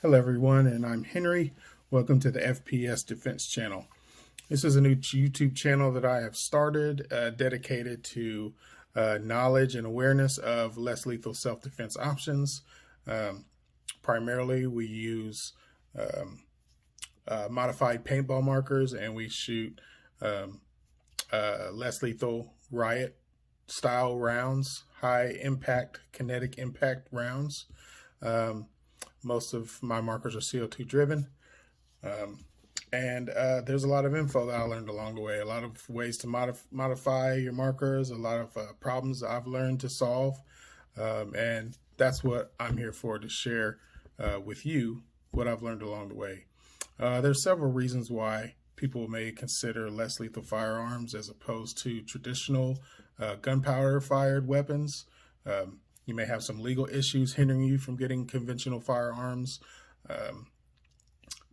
Hello everyone, and I'm Henry. Welcome to the FPS Defense channel. This is a new YouTube channel that I have started dedicated to knowledge and awareness of less lethal self-defense options. Primarily we use modified paintball markers, and we shoot less lethal riot style rounds, high impact kinetic impact rounds. Most of my markers are CO2 driven. And there's a lot of info that I learned along the way, a lot of ways to modify your markers, a lot of problems I've learned to solve. And that's what I'm here for, to share with you what I've learned along the way. There's several reasons why people may consider less lethal firearms as opposed to traditional gunpowder fired weapons. You may have some legal issues hindering you from getting conventional firearms.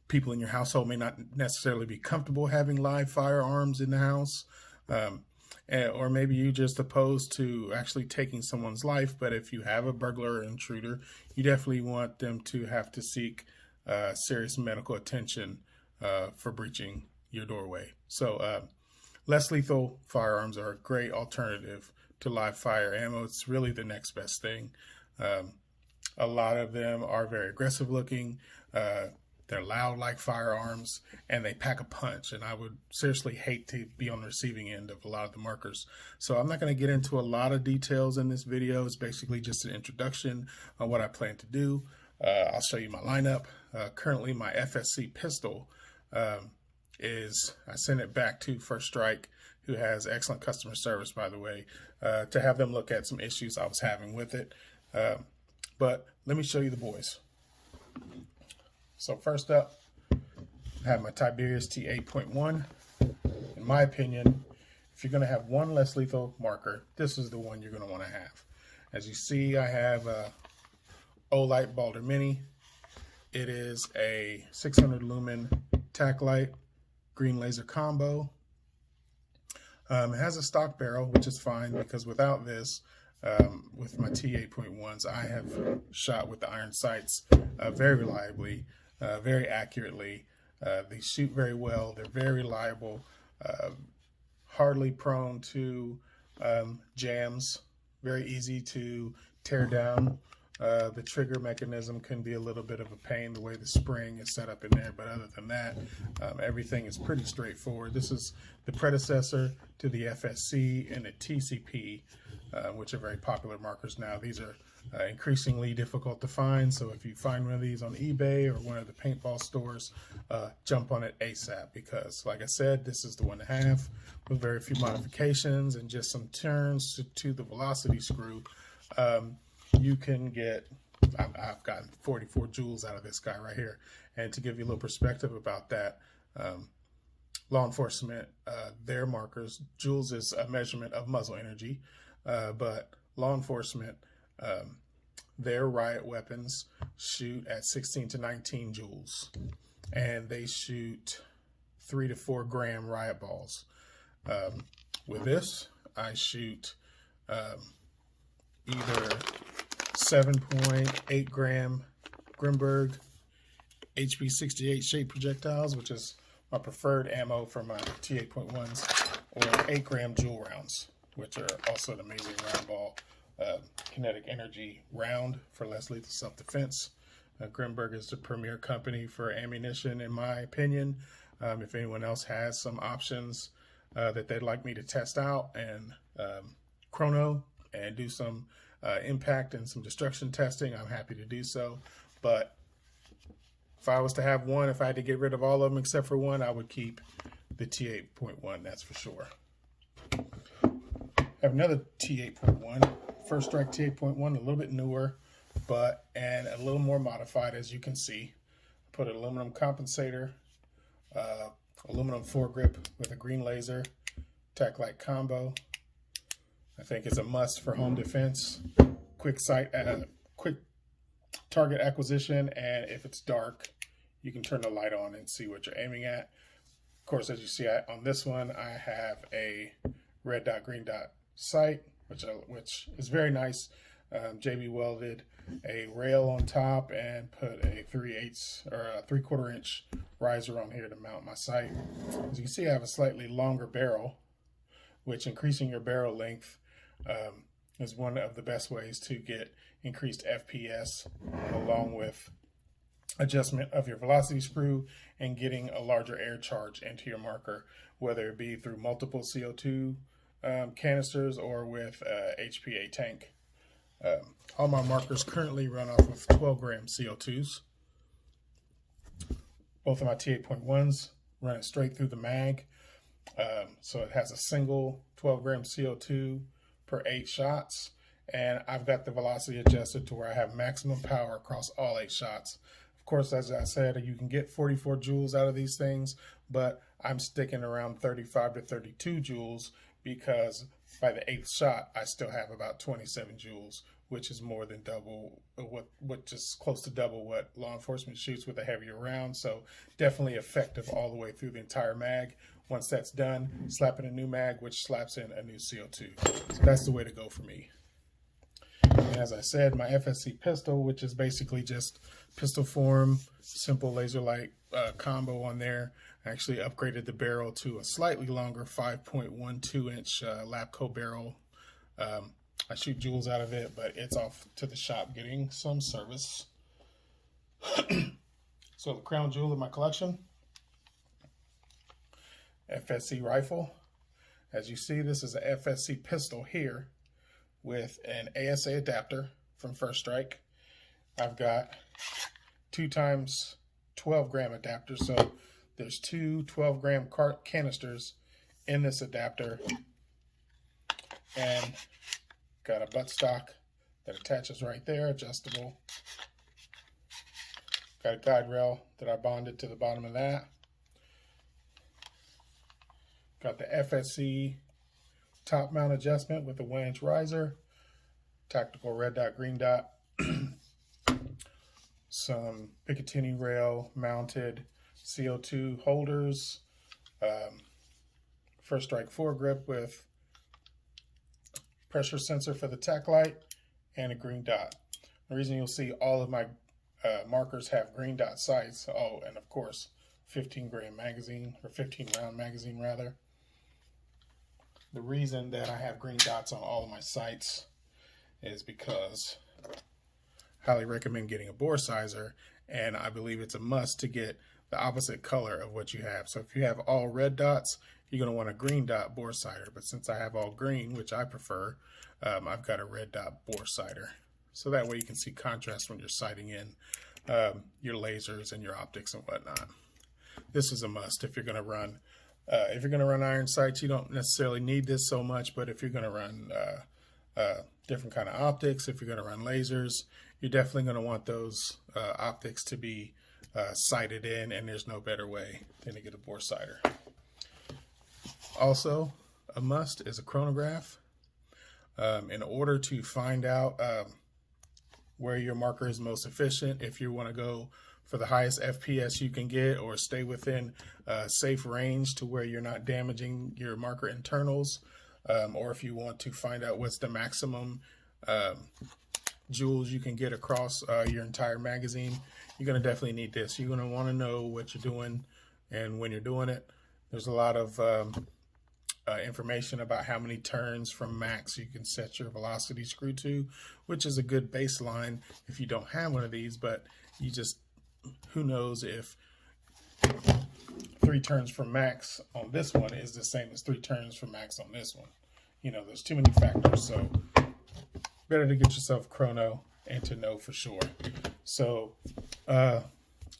People in your household may not necessarily be comfortable having live firearms in the house. Or maybe you just opposed to actually taking someone's life, but if you have a burglar or intruder, you definitely want them to have to seek serious medical attention for breaching your doorway. So less lethal firearms are a great alternative to live fire ammo. It's really the next best thing. A lot of them are very aggressive looking. They're loud like firearms, and they pack a punch, and I would seriously hate to be on the receiving end of a lot of the markers. So I'm not going to get into a lot of details in this video. It's basically just an introduction on what I plan to do. I'll show you my lineup. Currently my FSC pistol I sent it back to First Strike, who has excellent customer service, by the way, to have them look at some issues I was having with it. But let me show you the boys. So first up, I have my Tiberius T8.1. In my opinion, if you're going to have one less lethal marker, this is the one you're going to want to have. As you see, I have a Olight Balder Mini. It is a 600 lumen tack light green laser combo. It has a stock barrel, which is fine, because without this, with my T8.1s, I have shot with the iron sights very reliably, very accurately. They shoot very well. They're very reliable, hardly prone to jams, very easy to tear down. The trigger mechanism can be a little bit of a pain, the way the spring is set up in there, but other than that, everything is pretty straightforward. This is the predecessor to the FSC and the TCP, which are very popular markers now. These are increasingly difficult to find, so if you find one of these on eBay or one of the paintball stores, jump on it ASAP, because like I said, this is the one to have with very few modifications and just some turns to the velocity screw. You can get, I've gotten 44 joules out of this guy right here. And to give you a little perspective about that, law enforcement, their markers, joules is a measurement of muzzle energy, but law enforcement, their riot weapons shoot at 16 to 19 joules, and they shoot 3 to 4 gram riot balls. With this, I shoot either 7.8 gram Grimberg HB68 shape projectiles, which is my preferred ammo for my T8.1s, or 8 gram jewel rounds, which are also an amazing round ball kinetic energy round for less lethal self-defense. Grimberg is the premier company for ammunition, in my opinion. If anyone else has some options that they'd like me to test out and chrono and do some impact and some destruction testing, I'm happy to do so. But if I was to have one, if I had to get rid of all of them except for one, I would keep the T8.1, that's for sure. I have another T8.1, First Strike T8.1, a little bit newer, and a little more modified, as you can see. Put an aluminum compensator, aluminum foregrip with a green laser, tack light combo. I think it's a must for home defense, quick target acquisition, and if it's dark, you can turn the light on and see what you're aiming at. Of course, as you see on this one, I have a red dot, green dot sight, which is very nice, JB welded. a rail on top and put a 3/8 or a 3/4 inch riser on here to mount my sight. As you can see, I have a slightly longer barrel, which increasing your barrel length is one of the best ways to get increased FPS, along with adjustment of your velocity screw and getting a larger air charge into your marker, whether it be through multiple CO2 canisters or with HPA tank. All my markers currently run off of 12 gram CO2s. Both of my T8.1s run it straight through the mag. So it has a single 12 gram CO2 per 8 shots. And I've got the velocity adjusted to where I have maximum power across all 8 shots. Of course, as I said, you can get 44 joules out of these things, but I'm sticking around 35 to 32 joules because by the 8th shot, I still have about 27 joules, which is more than double what just close to double what law enforcement shoots with a heavier round. So definitely effective all the way through the entire mag. Once that's done, slap in a new mag, which slaps in a new CO2. So that's the way to go for me. And as I said, my FSC pistol, which is basically just pistol form, simple laser light combo on there. I actually upgraded the barrel to a slightly longer 5.12 inch Lapco barrel. I shoot joules out of it, but it's off to the shop getting some service. So the crown jewel of my collection, FSC rifle. As you see, this is a FSC pistol here with an ASA adapter from First Strike. I've got 2 times 12 gram adapters, so there's 2 12 gram canisters in this adapter, and got a buttstock that attaches right there, adjustable. Got a guide rail that I bonded to the bottom of that. Got the FSC top mount adjustment with the 1-inch riser, tactical red dot, green dot, some Picatinny rail mounted CO2 holders, First Strike foregrip with pressure sensor for the tack light, and a green dot. The reason you'll see all of my markers have green dot sights, oh, and of course 15 gram magazine, or 15 round magazine rather. The reason that I have green dots on all of my sights is because I highly recommend getting a bore sizer, and I believe it's a must to get the opposite color of what you have. So if you have all red dots, you're going to want a green dot bore sighter, but since I have all green, which I prefer, I've got a red dot bore sighter. So that way you can see contrast when you're sighting in your lasers and your optics and whatnot. This is a must if you're going to run. If you're going to run iron sights, you don't necessarily need this so much, but if you're going to run different kind of optics, if you're going to run lasers, you're definitely going to want those optics to be sighted in, and there's no better way than to get a bore sighter. Also, a must is a chronograph. In order to find out where your marker is most efficient, if you want to go for the highest FPS you can get or stay within safe range to where you're not damaging your marker internals, or if you want to find out what's the maximum joules you can get across your entire magazine, you're going to definitely need this. You're going to want to know what you're doing and when you're doing it. There's a lot of information about how many turns from max you can set your velocity screw to, which is a good baseline if you don't have one of these, but you just, who knows if 3 turns from max on this one is the same as 3 turns from max on this one. You know, there's too many factors, so better to get yourself chrono and to know for sure. So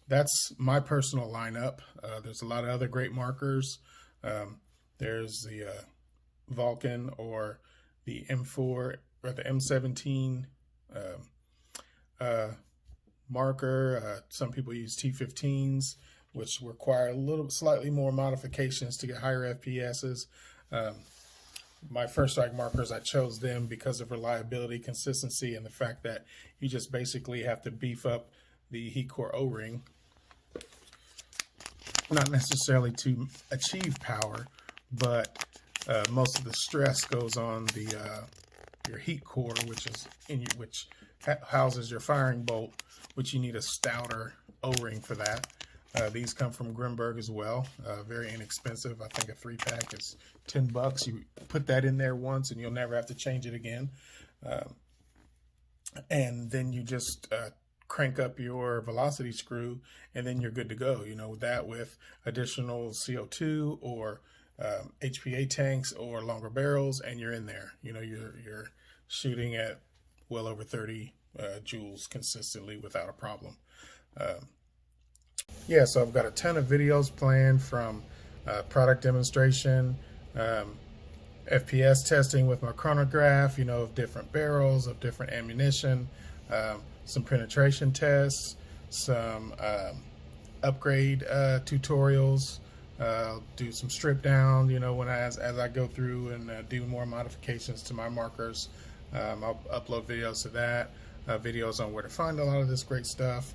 that's my personal lineup. There's a lot of other great markers. There's the Vulcan or the M4 or the M17 marker. Some people use T15s, which require slightly more modifications to get higher FPSs. My First Strike markers, I chose them because of reliability, consistency, and the fact that you just basically have to beef up the heat core O-ring, not necessarily to achieve power, but most of the stress goes on the your heat core, which houses your firing bolt, which you need a stouter O-ring for that. These come from Grimberg as well. Very inexpensive. I think a 3-pack is $10. You put that in there once and you'll never have to change it again. And then you just crank up your velocity screw, and then you're good to go. You know, with additional CO2 or HPA tanks or longer barrels, and you're in there. You know, you're shooting at well over 30 joules consistently without a problem. Yeah, so I've got a ton of videos planned, from product demonstration, FPS testing with my chronograph, you know, of different barrels, of different ammunition, some penetration tests, some upgrade tutorials, do some strip down, you know, as I go through and do more modifications to my markers. I'll upload videos to that, videos on where to find a lot of this great stuff,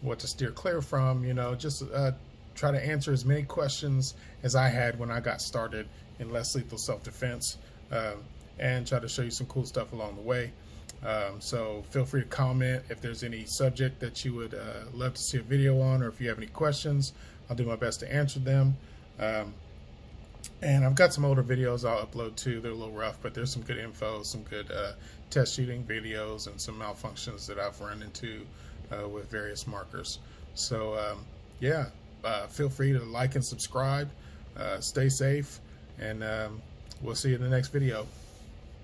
what to steer clear from, you know, just try to answer as many questions as I had when I got started in less lethal self-defense, and try to show you some cool stuff along the way. So feel free to comment if there's any subject that you would love to see a video on, or if you have any questions, I'll do my best to answer them. And I've got some older videos I'll upload too. They're a little rough, but there's some good info, some good test shooting videos, and some malfunctions that I've run into with various markers. So yeah, feel free to like and subscribe. Stay safe, and we'll see you in the next video.